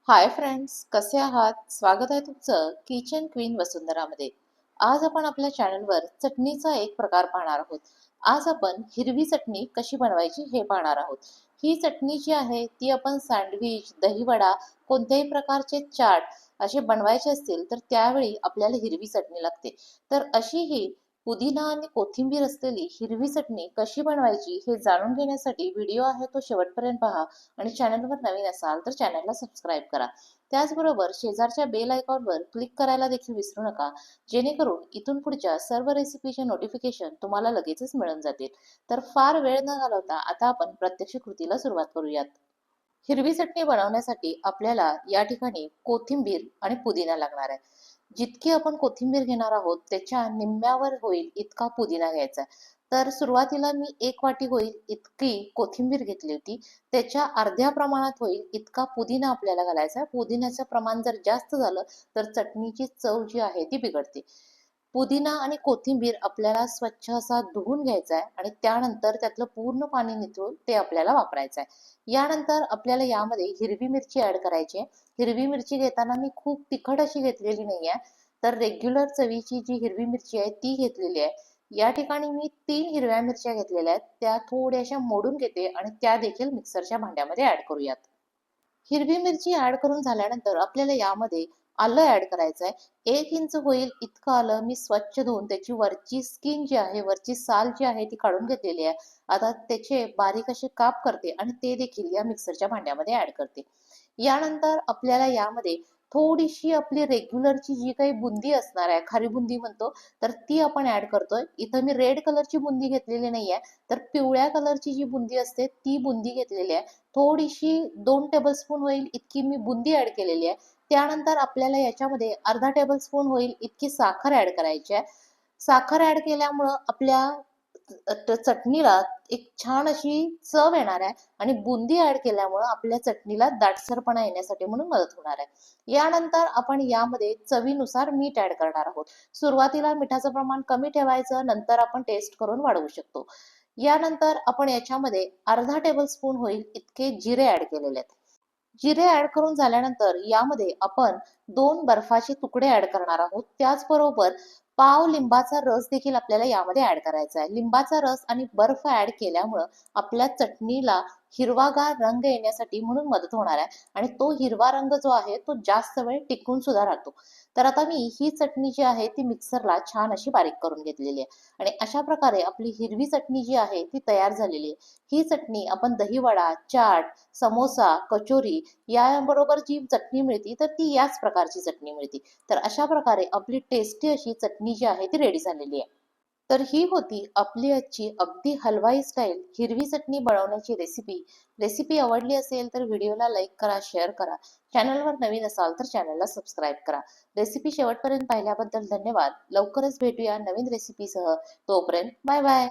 Hi friends, कसे आहात? स्वागत आहे तुमचं किचन क्वीन वसुंधरामध्ये. आज आपण आपल्या चॅनलवर चटणीचा एक प्रकार पाहणार आहोत. आज आपण हिरवी चटणी कशी बनवायची हे पाहणार आहोत. ही चटणी जी आहे ती आपण सँडविच, दहीवडा, कोणत्याही प्रकारचे चाट असे बनवायचे असतील तर त्यावेळी आपल्याला हिरवी चटणी लागते. तर अशी ही पुदिना आणि कोथिंबीर असलेली हिरवी चटणी कशी बनवायची हे जाणून घेण्यासाठी व्हिडिओ आहे तो शेवटपर्यंत पहा आणि चॅनलवर नवीन असाल तर चॅनलला सबस्क्राईब करा. त्याचबरोबर शेजारच्या बेल आयकॉनवर क्लिक करायला देखील विसरू नका, जेणेकरून इथून पुढच्या सर्व रेसिपीचे नोटिफिकेशन तुम्हाला लगेचच मिळून जातील. तर फार वेळ न घालवता आता आपण प्रत्यक्ष कृतीला सुरुवात करूयात. हिरवी चटणी बनवण्यासाठी आपल्याला या ठिकाणी कोथिंबीर आणि पुदिना लागणार आहे. जितकी आपण कोथिंबीर घेणार आहोत त्याच्या निम्म्यावर होईल इतका पुदिना घ्यायचा. तर सुरुवातीला मी 1 वाटी होईल इतकी कोथिंबीर घेतली होती. त्याच्या अर्ध्या प्रमाणात होईल इतका पुदिना आपल्याला घालायचा. पुदिन्याचं प्रमाण जर जास्त झालं तर चटणीची चव जी आहे ती बिघडते. पुदिना आणि कोथिंबीर आपल्याला स्वच्छ असा धुवून घ्यायचा आहे आणि त्यानंतर त्यातलं पूर्ण पाणी निथळून ते आपल्याला वापरायचं आहे. यानंतर आपल्याला यामध्ये हिरवी मिरची ऍड करायची आहे. हिरवी मिरची घेताना मी खूप तिखट अशी घेतलेली नाही आहे, तर रेग्युलर चवीची जी हिरवी मिरची आहे ती घेतलेली आहे. या ठिकाणी मी 3 हिरव्या मिरच्या घेतलेल्या आहेत, त्या थोड्याशा मोडून घेते आणि त्या देखील मिक्सरच्या भांड्यामध्ये ऍड करूयात. हिरवी मिरची ऍड करून झाल्यानंतर आपल्याला यामध्ये आलं ऍड करायचं आहे. 1 इंच होईल इतकं आलं मी स्वच्छ धुवून त्याची वरची स्किन जी आहे, वरची साल जी आहे ती काढून घेतलेली आहे. आता त्याचे बारीक असे काप करते आणि ते देखील या मिक्सरच्या भांड्यामध्ये ऍड करते. यानंतर आपल्याला यामध्ये थोडीशी आपली रेग्युलरची जी काही बुंदी असणार आहे, खारी बुंदी म्हणतो, तर ती आपण ऍड करतोय. इथं मी रेड कलरची बुंदी घेतलेली नाहीये, तर पिवळ्या कलरची जी बुंदी असते ती बुंदी घेतलेली आहे. थोडीशी 2 टेबलस्पून होईल इतकी मी बुंदी ऍड केलेली आहे. त्यानंतर आपल्याला याच्यामध्ये अर्धा टेबलस्पून होईल इतकी साखर ऍड करायची आहे. साखर ऍड केल्यामुळं आपल्या चटणीला एक छान अशी चव येणार आहे आणि बुंदी ऍड केल्यामुळं आपल्या चटणीला दाटसरपणा येण्यासाठी म्हणून मदत होणार आहे. यानंतर आपण यामध्ये चवीनुसार मीठ ऍड करणार आहोत. सुरुवातीला मिठाचं प्रमाण कमी ठेवायचं, नंतर आपण टेस्ट करून वाढवू शकतो. यानंतर आपण याच्यामध्ये अर्धा टेबलस्पून होईल इतके जिरे ऍड केलेले आहेत. जिरे ऍड करून झाल्यानंतर यामध्ये आपण 2 बर्फाचे तुकडे ऍड करणार आहोत. त्याचबरोबर पाव लिंबाचा रस देखील आपल्याला यामध्ये ऍड करायचा आहे. लिंबाचा रस आणि बर्फ ऍड केल्यामुळं आपल्या चटणीला हिरवागार रंग येण्यासाठी म्हणून मदत होणार आहे आणि तो हिरवा रंग जो आहे तो जास्त वेळ टिकून सुद्धा राहतो. तर आता मी ही चटणी जी आहे ती मिक्सरला छान अशी बारीक करून घेतलेली आहे आणि अशा प्रकारे आपली हिरवी चटणी जी आहे ती तयार झालेली आहे. ही चटणी आपण दहीवडा, चाट, समोसा, कचोरी याबरोबर जी चटणी मिळते तर ती याच प्रकारची चटणी मिळते. तर अशा प्रकारे आपली टेस्टी अशी चटणी जी आहे ती रेडी झालेली आहे. तर ही होती आपली आजची अगदी हलवाई स्टाईल हिरवी चटणी बनवण्याची रेसिपी. रेसिपी आवडली असेल तर व्हिडिओला लाईक करा, शेअर करा. चॅनलवर नवीन असाल तर चॅनलला सबस्क्राईब करा. रेसिपी शेवटपर्यंत पाहिल्याबद्दल धन्यवाद. लवकरच भेटूया नवीन रेसिपीसह. तोपर्यंत बाय बाय.